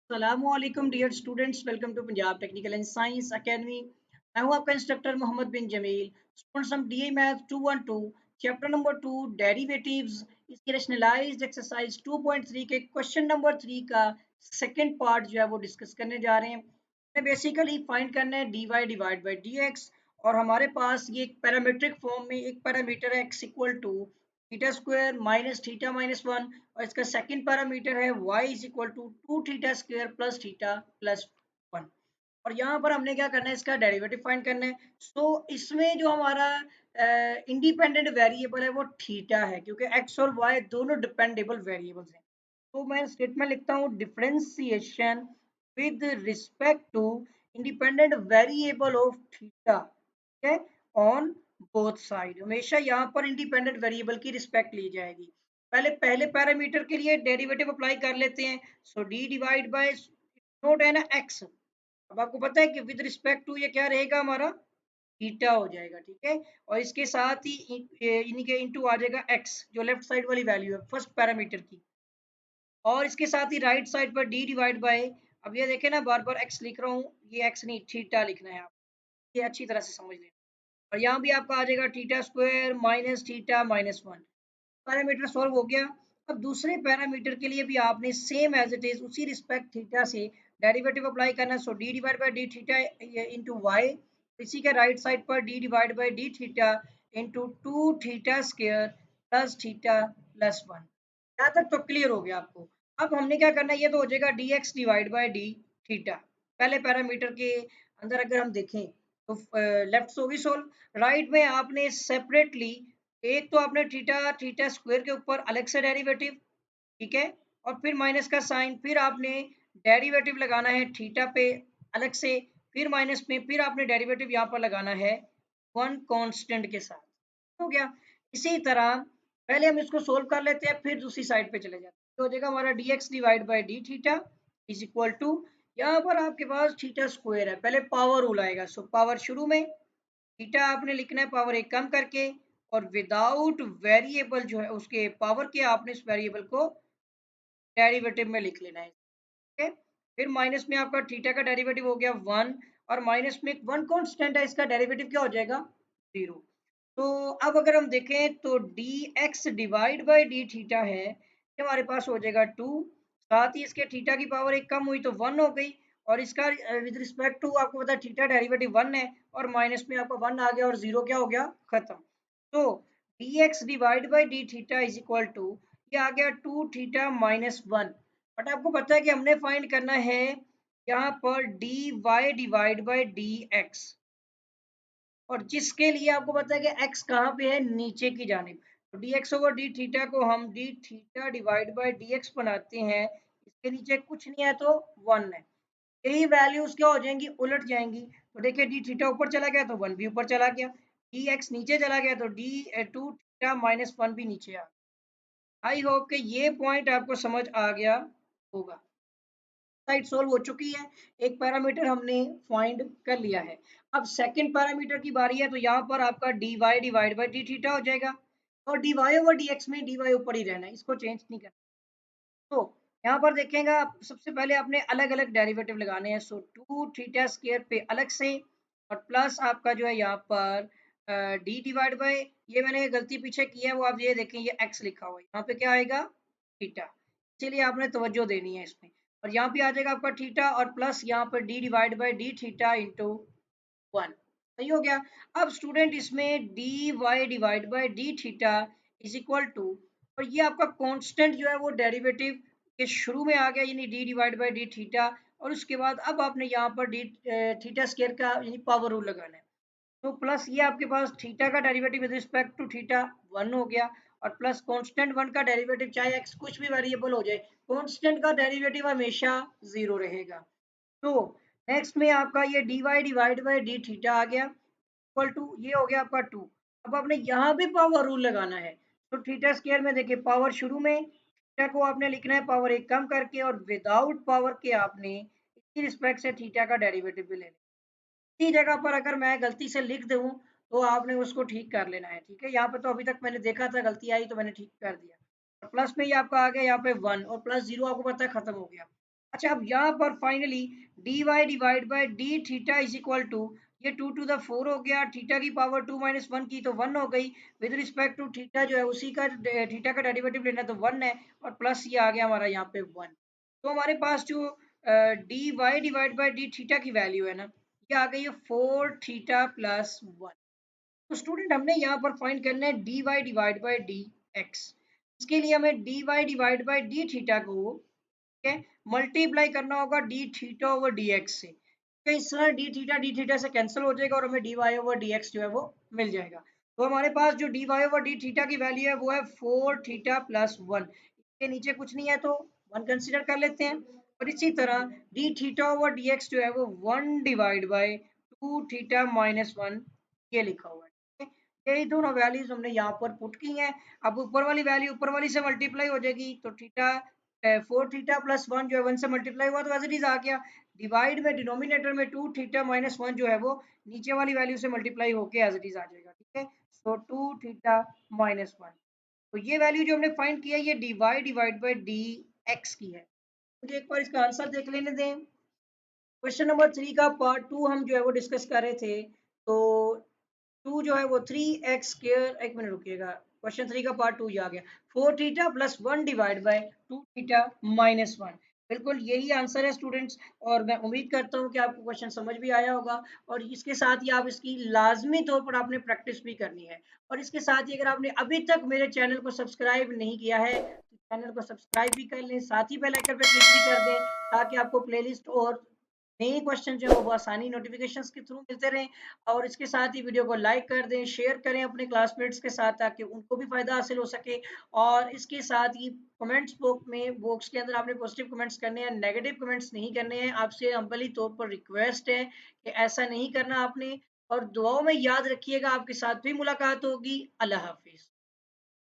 अस्सलामुअलैकुम dear students, welcome to Punjab technical and science academy. मैं हूं आपका इंस्ट्रक्टर मोहम्मद बिन जमील। स्टूडेंट्स, हम DA math 212 chapter number 2 derivatives इसकी रैशनलाइज्ड एक्सरसाइज 2.3 के क्वेश्चन नंबर 3 का सेकंड पार्ट जो है वो डिस्कस करने जा रहे हैं। हमें बेसिकली फाइंड करना है d Y divide by d x, और हमारे पास ये एक पैरामीट्रिक फॉर्म में एक पैरामीटर है x equal to theta square minus theta minus one, और इसका सेकंड पैरामीटर है y is equal to two theta square plus theta plus one. और यहाँ पर हमने क्या करना है, इसका डेरिवेटिव फाइंड करना है। सो इसमें जो हमारा इंडिपेंडेंट वेरिएबल है वो थीटा है, क्योंकि x और y दोनों डिपेंडेबल वेरिएबल्स हैं। तो मैं स्टेटमेंट लिखता हूँ differentiation with respect to independent variable of theta, ठीक है, ऑन बोथ साइड। हमेशा यहाँ पर इंडिपेंडेंट वेरिएबल की रिस्पेक्ट ली जाएगी। पहले पहले पैरामीटर के लिए डेरिवेटिव अप्लाई कर लेते हैं। सो डी डिवाइड बाय नोट है ना एक्स। अब आपको पता है कि विद रिस्पेक्ट टू ये क्या रहेगा, हमारा थीटा हो जाएगा, ठीक है। और इसके साथ ही इन्हीं के इनटू आ जाएगा एक्स, जो लेफ्ट साइड वाली वैल्यू है फर्स्ट पैरामीटर की। और इसके साथ ही राइट साइड पर डी डिवाइड बाय, अब ये देखें ना, बार बार एक्स लिख रहा हूँ, ये एक्स नहीं थीटा लिखना है, आप ये अच्छी तरह से समझ लें। और यहाँ भी आपका आ जाएगा theta square minus theta minus one. Parameter solve हो गया। अब दूसरे पैरामीटर के लिए भी आपने सेम एज इट इज उसी रिस्पेक्ट थीटा से डेरिवेटिव अप्लाई करना है। So D divide by D theta into Y, इसी के राइट साइड पर D divide by D theta into two theta square plus theta plus one. यहाँ तक तो क्लियर हो गया आपको। अब हमने क्या करना है, ये तो हो जाएगा D x divide by D theta. पहले पैरामीटर के अंदर अगर हम देखें तो लेफ्ट से होगी सोल्व, राइट में आपने सेपरेटली एक तो आपने थीटा थीटा स्क्वायर के ऊपर अलग से डेरिवेटिव, ठीक है, और फिर माइनस का साइन, फिर आपने डेरिवेटिव लगाना है थीटा पे अलग से, फिर माइनस में, फिर आपने डेरिवेटिव यहाँ पर लगाना है वन कांस्टेंट के साथ। हो गया। इसी तरह पहले हम इसको सोल्व कर लेते हैं, फिर दूसरी साइड पे चले जाते हैं। तो हो जाएगा हमारा d x divide by D theta is equal to, यहाँ पर आपके पास थीटा स्क्वायर है, पहले पावर रूल आएगा। सो पावर शुरू में थीटा आपने लिखना है पावर एक कम करके, और विदाउट वेरिएबल जो है उसके पावर के आपने इस वेरिएबल को डेरिवेटिव में लिख लेना है, ठीक है। फिर माइनस में आपका थीटा का डेरिवेटिव हो गया वन, और माइनस में वन कांस्टेंट है, इसका डेरिवेटिव क्या हो जाएगा, जीरो। तो अब अगर हम देखें तो d x divide by D theta है, ये हमारे पास हो जाएगा टू, साथ ही इसके थीटा की पावर एक कम हुई तो वन हो गई, और इसका विद रिस्पेक्ट टू आपको पता है थीटा डेरिवेटिव वन है, और माइनस में आपका वन आ गया और जीरो क्या हो गया, खत्म। तो d x divide by D theta is equal to, ये आ गया two theta minus one. But आपको पता है कि हमने फाइंड करना है यहाँ पर d Y divide by d x, और जिसके लिए आपको पता है कि x कहाँ पे है, नीचे की जानिब। तो d x over d theta को हम D theta divide by d x बनाते हैं, इसके नीचे कुछ नहीं है तो वन है। यही वैल्यूज क्या हो जाएंगी, उलट जाएंगी। तो देखिए डी थीटा ऊपर चला गया तो वन भी ऊपर चला गया, डी एक्स नीचे चला गया तो d two theta minus one भी नीचे आ गया। आई होप कि ये पॉइंट आपको समझ आ गया होगा। साइड सोल्व हो चुकी है, एक पैरामीटर हमने फाइंड कर लिया है। अब सेकंड पैरामीटर की बारी है, तो यहाँ पर आपका d Y divide by D theta हो जाएगा, और d y over d x में डी वाई ऊपर ही रहना है, इसको चेंज नहीं करना। तो यहाँ पर देखेंगे आप, सबसे पहले आपने अलग अलग डेरिवेटिव लगाने हैं। सो टू थीटा स्क्वायर पे अलग से, और प्लस आपका जो है यहाँ पर डी डिवाइड बाई, ये मैंने गलती पीछे की है वो आप ये देखें, ये एक्स लिखा हुआ है, यहाँ पे क्या आएगा, थीटा। इसीलिए आपने तवज्जो देनी है इसमें। और यहाँ पे आ जाएगा आपका थीटा, और प्लस यहाँ पर D divide by D theta into one. सही हो गया। अब स्टूडेंट इसमें d Y divide by D theta is equal to, और ये आपका कांस्टेंट जो है वो डेरिवेटिव के शुरू में आ गया, यानी D divide by D theta, और उसके बाद अब आपने यहाँ पर डी थीटा स्क्वायर का यानी पावर रूल लगाना है। तो प्लस ये आपके पास थीटा का derivative with respect to theta one हो गया, और प्लस कांस्टेंट वन का डेरिवेटिव, चाहे एक्स कुछ भी वेरिएबल हो जाए, कांस्टेंट का डेरिवेटिव हमेशा जीरो रहेगा। तो नेक्स्ट में आपका ये D Y divide by D theta आ गया इक्वल टू, ये हो गया आपका टू। अब आपने यहाँ भी पावर रूल लगाना है। तो थीटा स्क्वायर में देखिए पावर शुरू में, थीटा को आपने लिखना है पावर एक कम करके, और विदाउट पावर के आपने इसकी रिस्पेक्ट से थीटा का डेरिवेटिव भी लेना है। इसी जगह पर अगर मैं गलती से लिख दूँ तो आपने उसको ठीक कर लेना है, ठीक है। यहाँ पे तो अभी तक मैंने देखा था गलती आई तो मैंने ठीक कर दिया। और प्लस में ये आपका आ गया यहाँ पे वन, और प्लस जीरो आपको पता है खत्म हो गया। अच्छा, अब यहाँ पर finally d Y divide by D theta is equal to, ये 2 to the 4 हो गया, थीटा की पावर 2 - 1 की तो 1 हो गई। विद रिस्पेक्ट टू थीटा जो है उसी का थीटा का डेरिवेटिव लेना तो 1 है, और प्लस ये आ गया हमारा यहाँ पे 1। तो हमारे पास जो d Y divide by D theta की वैल्यू है ना, ये आ गई है 4 थीटा प्लस 1। तो स्टूडेंट हमने यहाँ पर फाइंड करना है d Y divide by d x. इसके लिए हमें d Y divide by D theta को, ठीक है, मल्टीप्लाई करना होगा d theta over d x से। तो इस तरह डी थीटा से कैंसिल हो जाएगा और हमें d y over d x जो है वो मिल जाएगा। तो हमारे पास जो d y over d theta की वैल्यू है वो है 4 थीटा प्लस 1। इसके नीचे कुछ नहीं है तो 1 कंसिडर कर लेते हैं। और इसी तरह D theta over d x जो है वो 1/2 थीटा - 1 ये लिखा हुआ है, ठीक है। यही दोनों वैल्यूज हमने यहाँ पर पुट की हैं। अब ऊपर वाली वैल्यू ऊपर वाली से मल्टीप्लाई हो जाएगी, तो थीटा 4 थीटा प्लस 1 जो है 1 से मल्टीप्लाई हुआ तो एज इट इज आ गया। डिवाइड में डिनोमिनेटर में 2 थीटा - 1 जो है वो नीचे वाली वैल्यू से मल्टीप्लाई होके एज इट इज आ जाएगा, ठीक है। सो 2 थीटा - 1। तो ये वैल्यू जो हमने फाइंड किया ये D Y divide by d x की है। मुझे एक बार इसका आंसर देख लेने दें। क्वेश्चन नंबर 3 का पार्ट 2 हम जो है वो डिस्कस कर रहे थे। तो 2 जो है वो 3x², एक मिनट रुकिएगा, क्वेश्चन 3 का पार्ट 2 ये आ गया 4 theta plus 1 divide by 2 theta - 1। बिल्कुल यही आंसर है स्टूडेंट्स, और मैं उम्मीद करता हूँ कि आपको क्वेश्चन समझ भी आया होगा। और इसके साथ ही आप इसकी लाजमी तौर पर आपने प्रैक्टिस भी करनी है। और इसके साथ ही अगर आपने अभी तक मेरे चैनल को सब्सक्राइब नहीं किया है तो चैनल को सब्सक्राइब भी कर लें, साथ ही बेल आइकन पर क्लिक भी कर दें, ताकि आपको प्लेलिस्ट और नए क्वेश्चन जो है वो आसानी नोटिफिकेशंस के थ्रू मिलते रहें। और इसके साथ ही वीडियो को लाइक कर दें, शेयर करें अपने क्लासमेट्स के साथ, ताकि उनको भी फ़ायदा हासिल हो सके। और इसके साथ ही कमेंट्स बॉक्स के अंदर आपने पॉजिटिव कमेंट्स करने हैं, नेगेटिव कमेंट्स नहीं करने हैं। आपसे हम्बली तौर पर रिक्वेस्ट है कि ऐसा नहीं करना आपने। और दुआओं में याद रखिएगा, आपके साथ भी मुलाकात होगी। अल्लाह हाफिज़।